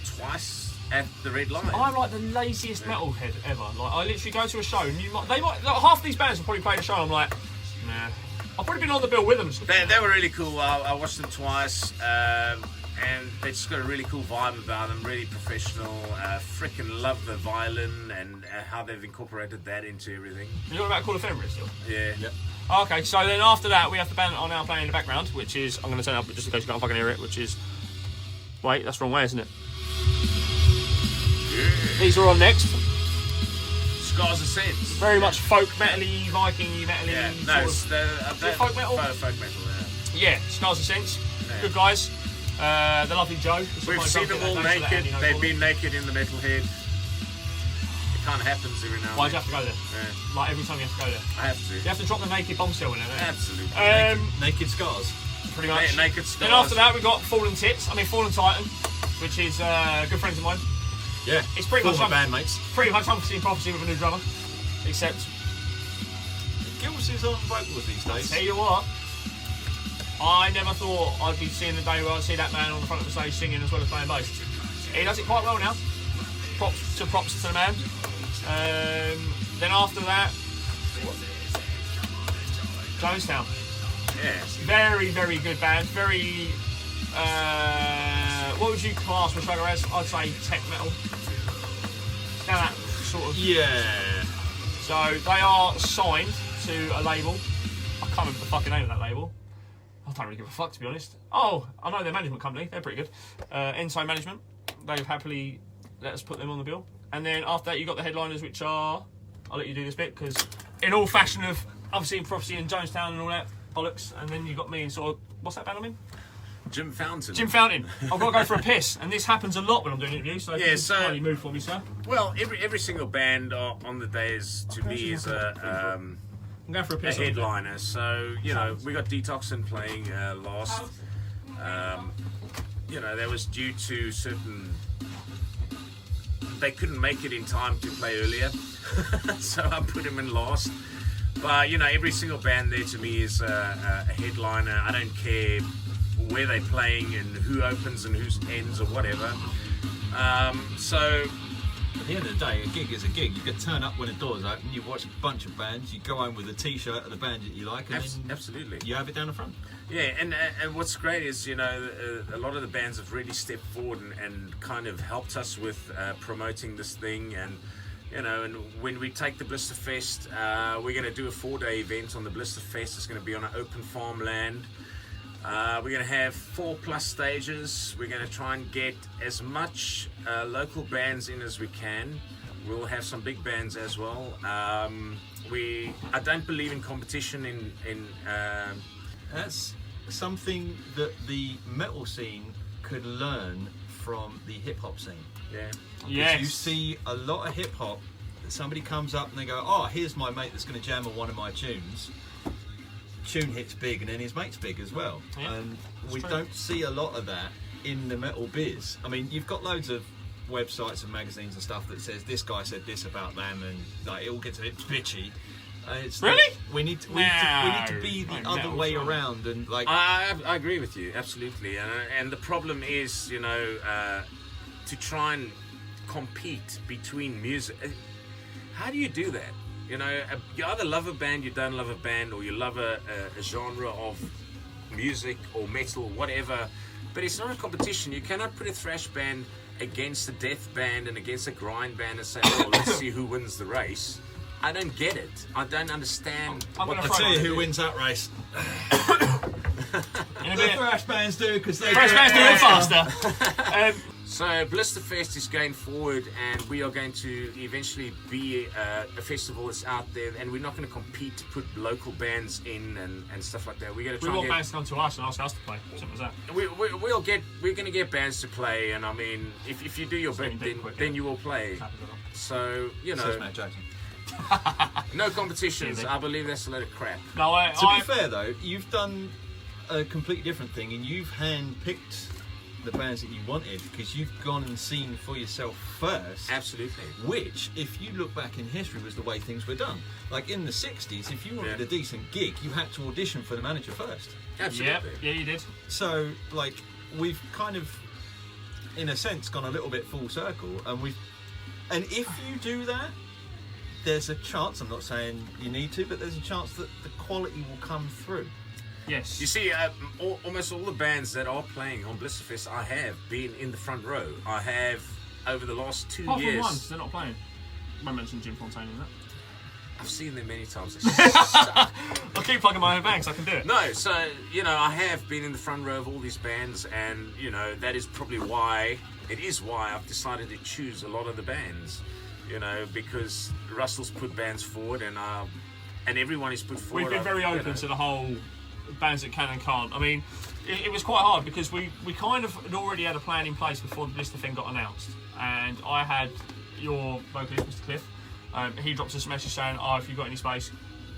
twice at the Red Lion. I'm like the laziest metalhead ever. Like I literally go to a show and they might like, half these bands have probably played a show. And I'm like, nah. I've probably been on the bill with them. They were really cool. I watched them twice, and they just got a really cool vibe about them. Really professional. Freaking love the violin and how they've incorporated that into everything. You're talking about Call of Fenrir still? Yeah. Yep. Okay, so then after that we have the band that are now playing in the background, which is I'm going to turn up just in case you can't fucking hear it. Which is wait, that's the wrong way, isn't it? These are on next. Scars of Sense. Very much folk metal-y, Viking-y, metal-y. Yeah, no, sort of. they're folk metal? Folk metal, yeah. Yeah, Scars of Sense. Yeah. Good guys. The lovely Joe. We've seen them all naked. They've been naked in the Metalhead. It kind of happens every now and then. Why do you have to go there? Yeah. Like every time you have to go there. I have to. You have to drop the naked bombshell in there. Absolutely. Naked Scars. Pretty much. Naked Scars. Then after that we got Fallen Titan, which is good friends of mine. Yeah. It's pretty much bandmates. Pretty much Unforeseen Prophecy with a new drummer. Except Gills is on vocals these days. tell you what, I never thought I'd be seeing the day where I'd see that man on the front of the stage singing as well as playing bass. He does it quite well now. Props to the man. Then after that, Jonestown. Yeah. Very, very good band. Very, what would you class Meshuggah as? I'd say tech metal. Now that sort of. Yeah. So they are signed to a label. I can't remember the fucking name of that label. I don't really give a fuck, to be honest. Oh, I know their management company. They're pretty good. Ensign Management. They've happily let us put them on the bill. And then after that, you got the headliners, which are... I'll let you do this bit, because in all fashion of Unforeseen Prophecy and Jonestown and all that bollocks, and then you got me in sort of... What's that band I'm in? Jim Fountain. Jim Fountain. I've got to go for a piss. And this happens a lot when I'm doing interviews, so Yeah, if you so- can kindly move for me, sir. Well, every single band on the day is, to me, is I'm going for a a piss. headliner. So, you know, we got Detoxin playing last. You know, that was due to certain... They couldn't make it in time to play earlier. So I put him in last. But, you know, every single band there to me is a headliner. I don't care where they're playing and who opens and who ends or whatever. So... At the end of the day, a gig is a gig. You can turn up when the doors open, you watch a bunch of bands, you go home with a t-shirt of the band that you like, and then absolutely. you have it down the front. Yeah, and what's great is, you know, a lot of the bands have really stepped forward and kind of helped us with promoting this thing. And, you know, and when we take the Blisterfest, we're going to do a 4-day event on the Blisterfest. It's going to be on an open farmland. We're going to have 4+ stages. We're going to try and get as much local bands in as we can. We'll have some big bands as well. I don't believe in competition in That's something that the metal scene could learn from the hip-hop scene. yeah. Yes. You see a lot of hip-hop, somebody comes up and they go, oh, here's my mate that's going to jam on one of my tunes. Tune hits big and then his mate's big as well. Yeah, And we true. don't see a lot of that in the metal biz. I mean, you've got loads of websites and magazines and stuff that says this guy said this about them, and like it all gets a bit bitchy. It's Really? we need to be the No, other metal's way fine. around and like I agree with you, absolutely. And the problem is, you know, to try and compete between music. How do you do that? You know, you either love a band, you don't love a band, or you love a genre of music or metal, whatever. But it's not a competition. You cannot put a thrash band against a death band and against a grind band and say, "Oh, let's see who wins the race." I don't get it. I don't understand. I'm gonna I'll throw tell you mine who in. wins that race. In a The bit. thrash bands do because they Fresh man's doing it faster. So Blisterfest is going forward, and we are going to eventually be a festival that's out there, and we're not going to compete to put local bands in and stuff like that. We're going to We try want and bands to come to us and ask us to play. Simple as that. we're going to get bands to play, and I mean, if you do your bit, Getting quick, then yeah. you will play. Happens a lot. So you Says know, Matt Jackson. no competitions. Yeah, I believe that's a load of crap. No, To be fair though, you've done a completely different thing and you've hand-picked the bands that you wanted because you've gone and seen for yourself first. Absolutely. Which, if you look back in history, was the way things were done. Like in the 60s, if you wanted Yeah. a decent gig, you had to audition for the manager first. Absolutely. Yep. Yeah, you did. So, like, we've kind of, in a sense, gone a little bit full circle, and if you do that, there's a chance, I'm not saying you need to, but there's a chance that the quality will come through. Yes. You see, almost all the bands that are playing on Blisterfest, I have been in the front row. I have, over the last 2 Apart from years, one, they're not playing. I mentioned Jim Fontaine in that. I've seen them many times. I'll keep plugging my own banks, I can do it. No, so, you know, I have been in the front row of all these bands, and, you know, that is probably why, it is why I've decided to choose a lot of the bands. you know, because Russell's put bands forward, and everyone is put forward. We've been very open to the whole bands that can and can't. I mean, it was quite hard because we kind of had already had a plan in place before the Blister thing got announced, and I had your vocalist, Mr. Cliff. He dropped us a message saying, "Oh, if you've got any space,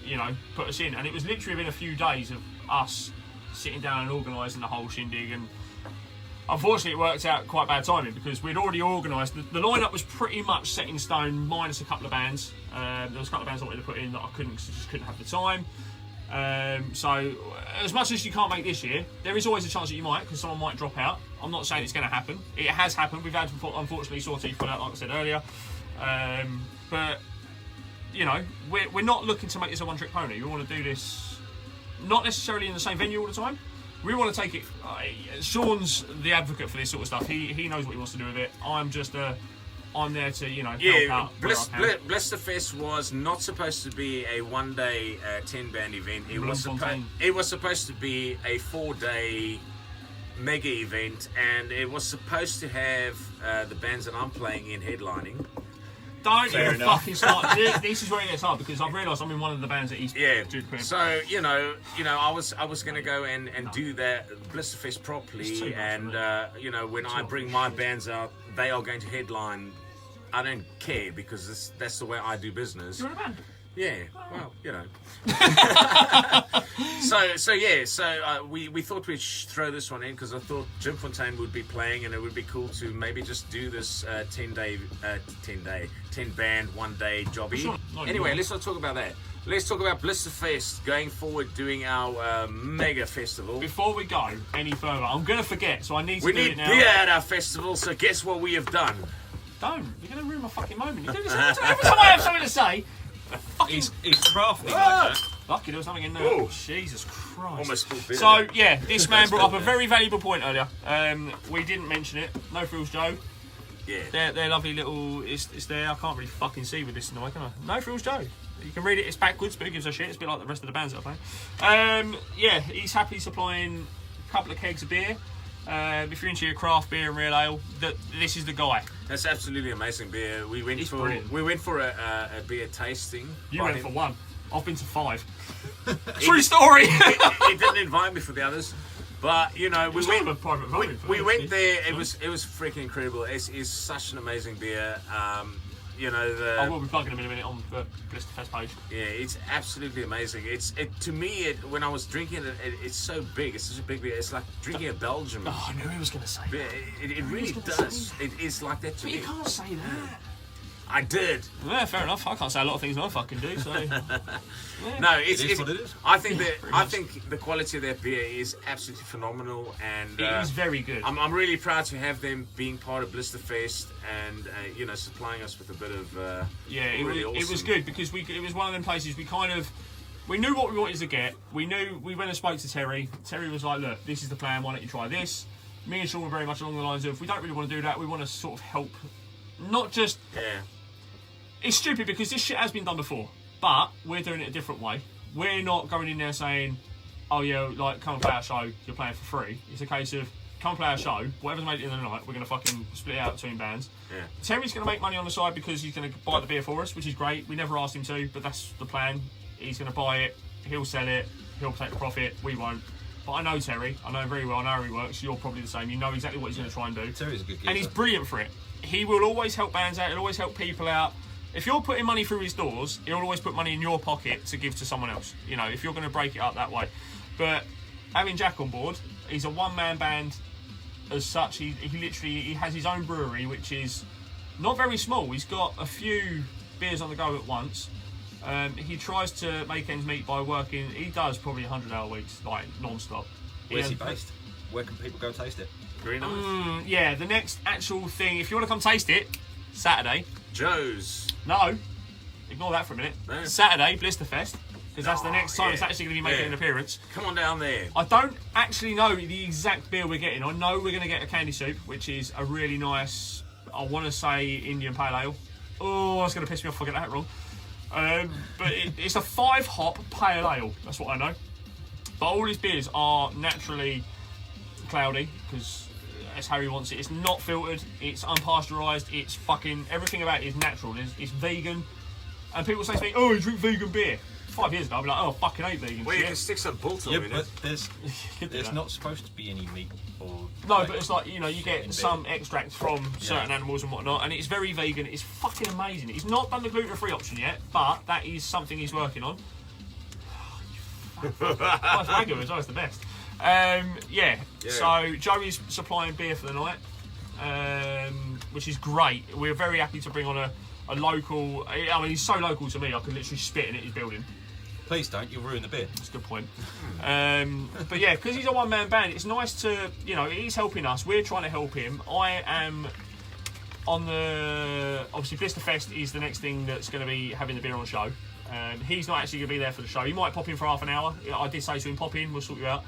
you know, put us in." And it was literally within a few days of us sitting down and organising the whole shindig. And unfortunately, it worked out quite bad timing because we'd already organised. The lineup was pretty much set in stone, minus a couple of bands. There was a couple of bands I wanted to put in that I couldn't, cause I just couldn't have the time. So, as much as you can't make this year, there is always a chance that you might, because someone might drop out. I'm not saying it's going to happen. It has happened. We've had, unfortunately, Sawteeth pull out, like I said earlier. But, you know, we're not looking to make this a one-trick pony. We want to do this not necessarily in the same venue all the time. We want to take it... Shawn's the advocate for this sort of stuff. He knows what he wants to do with it. I'm just I'm there to, you know, help out. Blisterfest was not supposed to be a one-day 10-band event. It was supposed to be a 4-day mega event, and it was supposed to have the bands that I'm playing in headlining. Don't even fucking start. This is where it gets hard because I've realised I'm in one of the bands that he's So you know, I was going to go and do that Blisterfest properly, and you know, when I bring my bands out, they are going to headline. I don't care because that's the way I do business. You're in a band. Yeah, well, you know. So we thought we'd throw this one in because I thought Jim Fontaine would be playing, and it would be cool to maybe just do this 10 band 1 day jobby. Sure. Anyway, let's not talk about that. Let's talk about Blisterfest going forward, doing our mega festival. Before we go any further, I'm going to forget, so I need to do it now. We need beer at our festival, so guess what we have done? Don't. You're going to ruin my fucking moment. You do this every time I have something to say. He's crafty like that. Lucky there was something in there. Ooh. Jesus Christ. Almost spilled beer. So, yeah, this man brought up a very valuable point earlier. We didn't mention it. No Frills Joe. Yeah. Their lovely little... It's there. I can't really fucking see with this in the way, can I? No Frills Joe. You can read it. It's backwards, but who gives a shit? It's a bit like the rest of the bands that are playing. Yeah, he's happy supplying a couple of kegs of beer. If you're into your craft beer and real ale, this is the guy. That's absolutely amazing beer. We went for a beer tasting. You went for one. I've been to 5. True story. He didn't invite me for the others, but you know we went there. It was freaking incredible. It's such an amazing beer. You know, I will be plugging them in a minute on the Blisterfest page. Yeah, it's absolutely amazing. To me, when I was drinking it, it's so big. It's such a big beer. It's like drinking a Belgian. Oh, I knew he was going to say that. It really does. It is like that to me. But you can't say that. I did. Yeah, fair enough. I can't say a lot of things I fucking do. So yeah. No, it is what it is. I think the quality of that beer is absolutely phenomenal, and it is very good. I'm really proud to have them being part of Blisterfest and you know, supplying us with a bit of it was good because it was one of them places we knew what we wanted to get. We went and spoke to Terry. Terry was like, look, this is the plan. Why don't you try this? Me and Shawn were very much along the lines of, we don't really want to do that. We want to sort of help, not just. Yeah. It's stupid because this shit has been done before, but we're doing it a different way. We're not going in there saying, oh yeah, like, come and play our show, you're playing for free. It's a case of, come and play our show, whatever's made at the end of the night, we're going to fucking split it out between bands. Yeah. Terry's going to make money on the side because he's going to buy the beer for us, which is great. We never asked him to, but that's the plan. He's going to buy it, he'll sell it, he'll take the profit, we won't. But I know Terry, I know him very well, I know how he works, you're probably the same, you know exactly what he's going to try and do. Terry's a good geezer. And he's brilliant for it. He will always help bands out, he'll always help people out. If you're putting money through his doors, he'll always put money in your pocket to give to someone else. You know, if you're going to break it up that way. But having Jack on board, he's a one-man band as such. He literally has his own brewery, which is not very small. He's got a few beers on the go at once. He tries to make ends meet by working. He does probably 100-hour weeks, like non-stop. Where's he based? Where can people go taste it? Very nice. Yeah, the next actual thing, if you want to come taste it, Saturday. Joe's. No, ignore that for a minute. No. Saturday, Blisterfest, because that's the next time it's actually going to be making an appearance. Come on down there. I don't actually know the exact beer we're getting. I know we're going to get a candy soup, which is a really nice, I want to say Indian Pale Ale. Oh, it's going to piss me off if I get that wrong. But it's a 5-hop Pale Ale, that's what I know. But all his beers are naturally cloudy, because as Harry wants it. It's not filtered. It's unpasteurised. It's fucking everything about it is natural. It's vegan. And people say to me, "Oh, you drink vegan beer." 5 years ago, I'd be like, "Oh, I fucking hate vegan Well, shit." you can stick some Baltimore Yeah, in but it. there's not supposed to be any meat or. No, but it's like, you know, you get some extracts from certain animals and whatnot, and it's very vegan. It's fucking amazing. He's not done the gluten-free option yet, but that is something he's working on. Nice Wagyu as well, it's the best. Yeah, so Joey's supplying beer for the night, which is great. We're very happy to bring on a local. I mean, he's so local to me, I could literally spit in at his building. Please don't, you'll ruin the beer. That's a good point. But yeah, because he's a one-man band, it's nice to, you know, he's helping us. We're trying to help him. I am on the, obviously Blisterfest is the next thing that's going to be having the beer on show. He's not actually going to be there for the show. He might pop in for half an hour. I did say to him, pop in, we'll sort you out.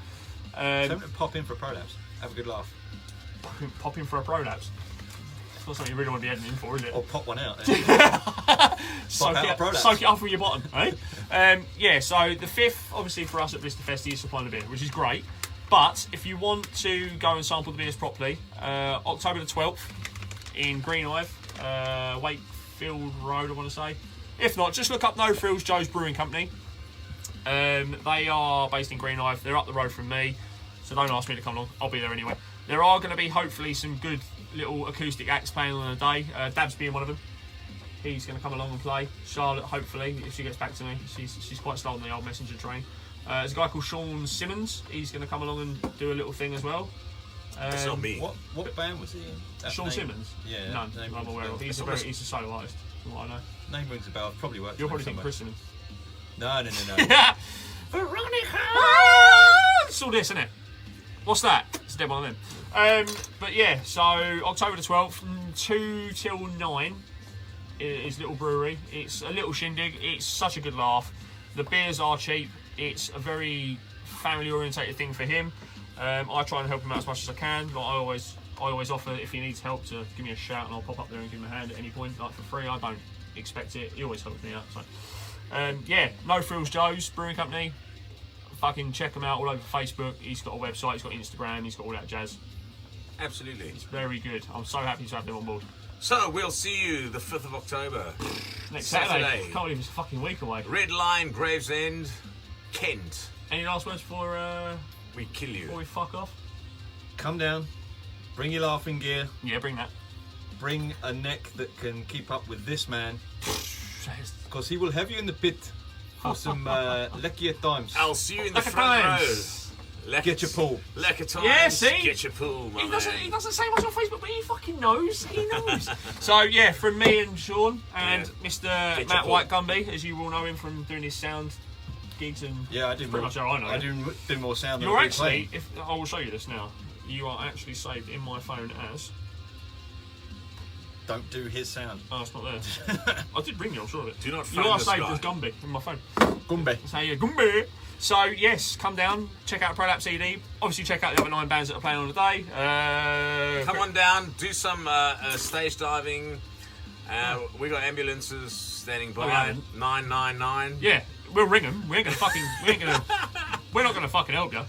Tell him to pop in for a Prolapse. Have a good laugh. Pop in for a Prolapse. It's not something you really want to be editing for, is it? Or pop one out. Soak it up with your bottom, eh? Yeah, so the 5th, obviously for us at Blisterfest, is supplying the beer, which is great. But if you want to go and sample the beers properly, October the 12th in Green Hive, Wakefield Road, I want to say. If not, just look up No Frills Joe's Brewing Company. They are based in Green Hive. They're up the road from me, so don't ask me to come along. I'll be there anyway. There are going to be hopefully some good little acoustic acts playing on the day. Dabs being one of them. He's going to come along and play. Charlotte, hopefully, if she gets back to me. She's quite slow on the old messenger train. There's a guy called Shawn Snyman. He's going to come along and do a little thing as well. It's not me. What band was he in? Shawn Snyman? Yeah. None. I'm aware of. He's a solo artist, from what I know. Name rings a bell. I've probably worked. You're with probably him thinking somewhere. Chris Simmons. No. Veronica! It's all this, isn't it? What's that? It's a dead one of them. But yeah, so October the 12th, 2 till 9 is Little Brewery. It's a little shindig. It's such a good laugh. The beers are cheap. It's a very family orientated thing for him. I try and help him out as much as I can. Like I always offer, if he needs help, to give me a shout and I'll pop up there and give him a hand at any point, like for free. I don't expect it. He always helps me out. So yeah, No Frills Joe's Brewing Company. Fucking check him out all over Facebook. He's got a website, he's got Instagram, he's got all that jazz. Absolutely. It's very good. I'm so happy to have them on board. So we'll see you the 5th of October. Next Saturday. Can't believe it's a fucking week away. Red Line, Gravesend, Kent. Any last words before We kill you. we fuck off? Come down. Bring your laughing gear. Yeah, bring that. Bring a neck that can keep up with this man. Because he will have you in the pit for some luckier times. I'll see you in the Lekker front times. row. Get your pool. Lekker times. Yeah, see? Get your pool, my He man. doesn't say much on Facebook, but he fucking knows. He knows. So yeah, from me and Sean and Mr. your Matt pool. White Gumby, as you will know him from doing his sound gigs and Yeah, I do pretty much how I know. I do more sound than You're I do actually, playing. I will show you this now. You are actually saved in my phone as. Don't do his sound. Oh, it's not there. I did bring you, I'm sure of it. Do not You phone are this saved guy. as Gumby in my phone. Gumbe. So yeah, Gumby. So yes, come down, check out Prolapse A.D. Obviously, check out the other 9 bands that are playing on the day. Come on down, do some stage diving. We got ambulances standing by. yeah. 999. Yeah, we'll ring them. We ain't gonna fucking. We're not gonna fucking help you.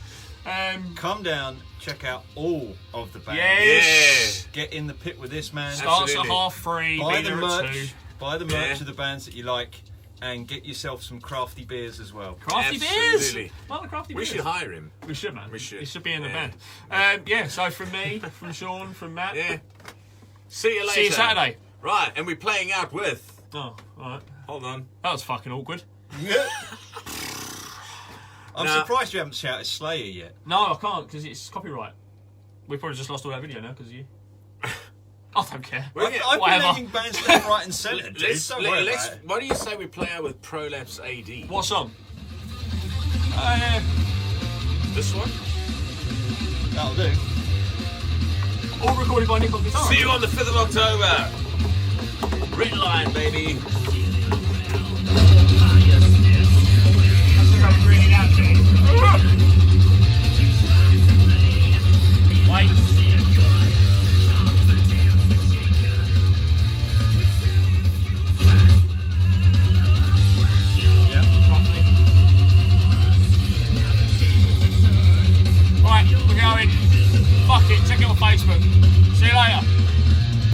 Come down, check out all of the bands. Yes. Get in the pit with this man. Starts at Absolutely. half free. Buy Be the there at 2. merch. Buy the merch Yeah. of the bands that you like, and get yourself some crafty beers as well. Crafty Absolutely. beers. Well, the crafty We beers. should hire him. We should, man. We should. He should be in the Yeah. band. Yeah. So from me, from Sean, from Matt. Yeah. See you later. See you Saturday. Right, and we're playing out with. Oh, alright. Hold on. That was fucking awkward. I'm Nah. surprised you haven't shouted Slayer yet. No, I can't because it's copyright. We probably just lost all that video now because of you. I don't care. Well, yeah, I've whatever. been naming bands left, right, and centre. dude. Let's, Don't worry let's, about it. why do you say we play out with Prolapse A.D? What song? This one? That'll do. All recorded by Nick on guitar. See you on the 5th of October. Red Line, baby.